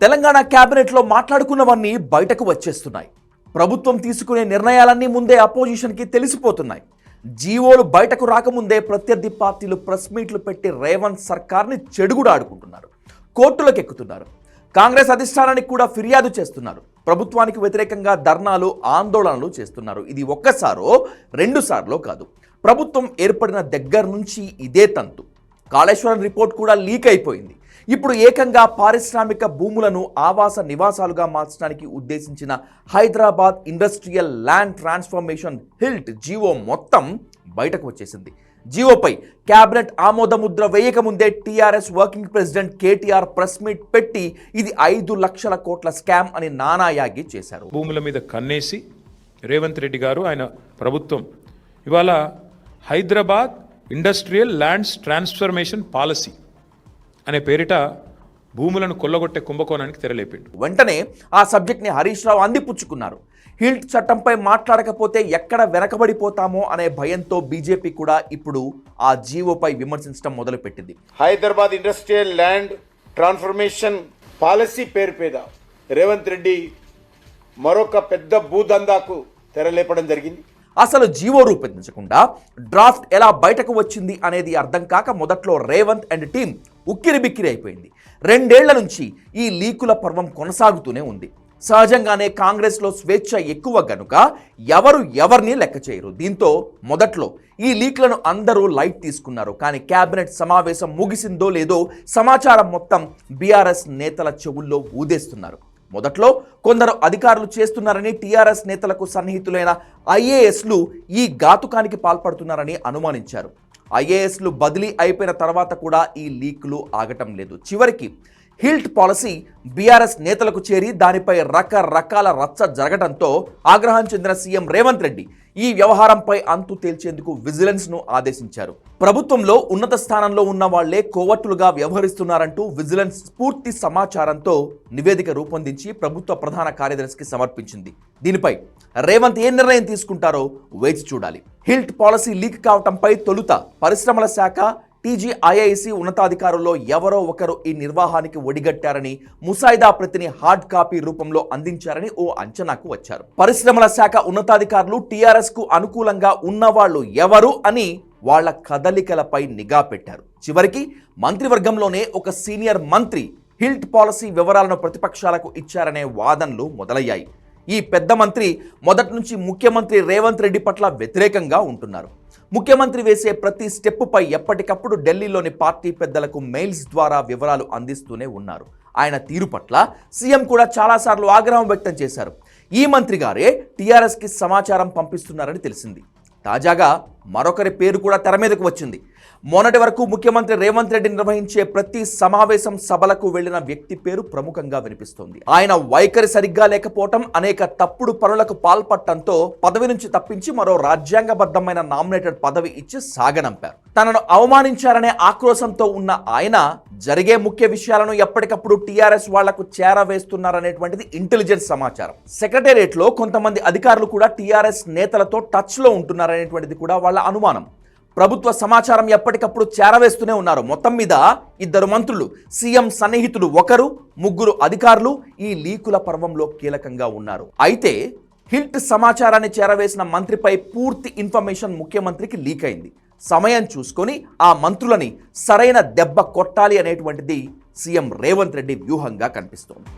తెలంగాణ క్యాబినెట్లో మాట్లాడుకున్నవన్నీ బయటకు వచ్చేస్తున్నాయి. ప్రభుత్వం తీసుకునే నిర్ణయాలన్నీ ముందే అపోజిషన్కి తెలిసిపోతున్నాయి. జీవోలు బయటకు రాకముందే ప్రత్యర్థి పార్టీలు ప్రెస్ మీట్లు పెట్టి రేవంత్ సర్కార్ని చెడుగుడు ఆడుకుంటున్నారు, కోర్టులకు ఎక్కుతున్నారు. కాంగ్రెస్ అధిష్టానానికి కూడా ఫిర్యాదు చేస్తున్నారు. ప్రభుత్వానికి వ్యతిరేకంగా ధర్నాలు, ఆందోళనలు చేస్తున్నారు. ఇది ఒక్కసారో రెండుసార్లో కాదు. ప్రభుత్వం ఏర్పడిన దగ్గర నుంచి ఇదే తంతు. కాళేశ్వరం రిపోర్ట్ కూడా లీక్ అయిపోయింది. ఇప్పుడు ఏకంగా పారిశ్రామిక భూములను ఆవాస నివాసాలుగా మార్చడానికి ఉద్దేశించిన Hyderabad industrial land transformation HILT GO మొత్తం బయటకు వచ్చేసింది. జీవోపై క్యాబినెట్ ఆమోదముద్ర వేయకముందే TRS working president KTR press meet పెట్టి ఇది 5 లక్షల కోట్ల స్కామ్ అని నానాయాగి చేశారు. భూముల మీద కన్నేసి రేవంత్ రెడ్డి గారు ఆయన ప్రభుత్వం ఇవాళ Hyderabad industrial lands transformation policy అనే పేరిట భూములను కొల్లగొట్టే కుంభకోణానికి తెరలేపిండు. వెంటనే ఆ సబ్జెక్ట్ని హరీష్ రావు అందిపుచ్చుకున్నారు. హిల్ట్ చట్టంపై మాట్లాడకపోతే ఎక్కడ వెనకబడిపోతామో అనే భయంతో బీజేపీ కూడా ఇప్పుడు ఆ జీవోపై విమర్శించడం మొదలుపెట్టింది. Hyderabad industrial land transformation policy పేరు మీద రేవంత్ రెడ్డి మరొక పెద్ద భూదందాకు తెరలేపడం జరిగింది. అసలు జీవో రూపొందించకుండా డ్రాఫ్ట్ ఎలా బయటకు వచ్చింది అనేది అర్థం కాక మొదట్లో రేవంత్ అండ్ టీం ఉక్కిరిబిక్కిరి అయిపోయింది. 2 ఏళ్ల నుంచి ఈ లీకుల పర్వం కొనసాగుతూనే ఉంది. సహజంగానే కాంగ్రెస్లో స్వేచ్ఛ ఎక్కువ గనుక ఎవరిని లెక్క చేయరు. దీంతో మొదట్లో ఈ లీక్లను అందరూ లైట్ తీసుకున్నారు. కానీ క్యాబినెట్ సమావేశం ముగిసిందో లేదో సమాచారం మొత్తం బీఆర్ఎస్ నేతల చెవుల్లో ఊదేస్తున్నారు. మొదట్లో కొందరు అధికారులు చేస్తున్నారని, టీఆర్ఎస్ నేతలకు సన్నిహితులైన ఐఏఎస్లు ఈ ఘాతుకానికి పాల్పడుతున్నారని అనుమానించారు. ఐఏఎస్లు బదిలీ అయిపోయిన తర్వాత కూడా ఈ లీకులు ఆగటం లేదు. చివరికి హిల్ట్ పాలసీ బీఆర్ఎస్ నేతలకు చేరి దానిపై రకరకాల రచ్చ జరగడంతో ఆగ్రహం చెందిన సీఎం రేవంత్ రెడ్డి ఈ వ్యవహారంపై అంతు తేల్చేందుకు విజిలెన్స్ను ఆదేశించారు. ప్రభుత్వంలో ఉన్నత స్థానంలో ఉన్న వాళ్లే కోవర్టులుగా వ్యవహరిస్తున్నారంటూ విజిలెన్స్ పూర్తి సమాచారంతో నివేదిక రూపొందించి ప్రభుత్వ ప్రధాన కార్యదర్శికి సమర్పించింది. దీనిపై రేవంత్ ఏ నిర్ణయం తీసుకుంటారో వేచి చూడాలి. హిల్ట్ పాలసీ లీక్ కావటంపై తొలుత పరిశ్రమల శాఖ, టీజీఐఐసి ఉన్నతాధికారుల్లో ఎవరో ఒకరు ఈ నిర్వాహానికి ఒడిగట్టారని, ముసాయిదా ప్రతిని హార్డ్ కాపీ రూపంలో అందించారని ఓ అంచనాకు వచ్చారు. పరిశ్రమల శాఖ ఉన్నతాధికారులు టీఆర్ఎస్ కు అనుకూలంగా ఉన్నవాళ్లు ఎవరు అని వాళ్ల కదలికలపై నిఘా పెట్టారు. చివరికి మంత్రివర్గంలోనే ఒక సీనియర్ మంత్రి హిల్ట్ పాలసీ వివరాలను ప్రతిపక్షాలకు ఇచ్చారనే వాదనలు మొదలయ్యాయి. ఈ పెద్ద మంత్రి మొదటి నుంచి ముఖ్యమంత్రి రేవంత్ రెడ్డి పట్ల వ్యతిరేకంగా ఉంటున్నారు. ముఖ్యమంత్రి వేసే ప్రతి స్టెప్పుపై ఎప్పటికప్పుడు ఢిల్లీలోని పార్టీ పెద్దలకు మెయిల్స్ ద్వారా వివరాలు అందిస్తూనే ఉన్నారు. ఆయన తీరు పట్ల సీఎం కూడా చాలాసార్లు ఆగ్రహం వ్యక్తం చేశారు. ఈ మంత్రి గారే టీఆర్ఎస్కి సమాచారం పంపిస్తున్నారని తెలిసింది. తాజాగా మరొకరి పేరు కూడా తెర మీదకు వచ్చింది. మొన్నటి వరకు ముఖ్యమంత్రి రేవంత్ రెడ్డి నిర్వహించే ప్రతి సమావేశం, సభలకు వెళ్లిన వ్యక్తి పేరు ప్రముఖంగా వినిపిస్తోంది. ఆయన వైఖరి సరిగ్గా లేకపోవటం, అనేక తప్పుడు పనులకు పాల్పడటంతో పదవి నుంచి తప్పించి మరో రాజ్యాంగబద్ధమైన నామినేటెడ్ పదవి ఇచ్చి సాగనంపారు. తనను అవమానించారనే ఆక్రోశంతో ఉన్న ఆయన జరిగే ముఖ్య విషయాలను ఎప్పటికప్పుడు టీఆర్ఎస్ వాళ్లకు చేరవేస్తున్నారనేటువంటిది ఇంటెలిజెన్స్ సమాచారం. సెక్రటేరియట్ లో కొంతమంది అధికారులు కూడా టీఆర్ఎస్ నేతలతో టచ్ లో ఉంటున్నారనేటువంటిది కూడా వాళ్ళ అనుమానం. ప్రభుత్వ సమాచారం ఎప్పటికప్పుడు చేరవేస్తూనే ఉన్నారు. మొత్తం మీద 2 మంత్రులు, సీఎం సన్నిహితులు 1, 3 అధికారులు ఈ లీకుల పర్వంలో కీలకంగా ఉన్నారు. అయితే హిల్ట్ సమాచారాన్ని చేరవేసిన మంత్రిపై పూర్తి ఇన్ఫర్మేషన్ ముఖ్యమంత్రికి లీక్ అయింది. సమయం చూసుకొని ఆ మంత్రులని సరైన దెబ్బ కొట్టాలి అనేటువంటిది సీఎం రేవంత్ రెడ్డి వ్యూహంగా కనిపిస్తోంది.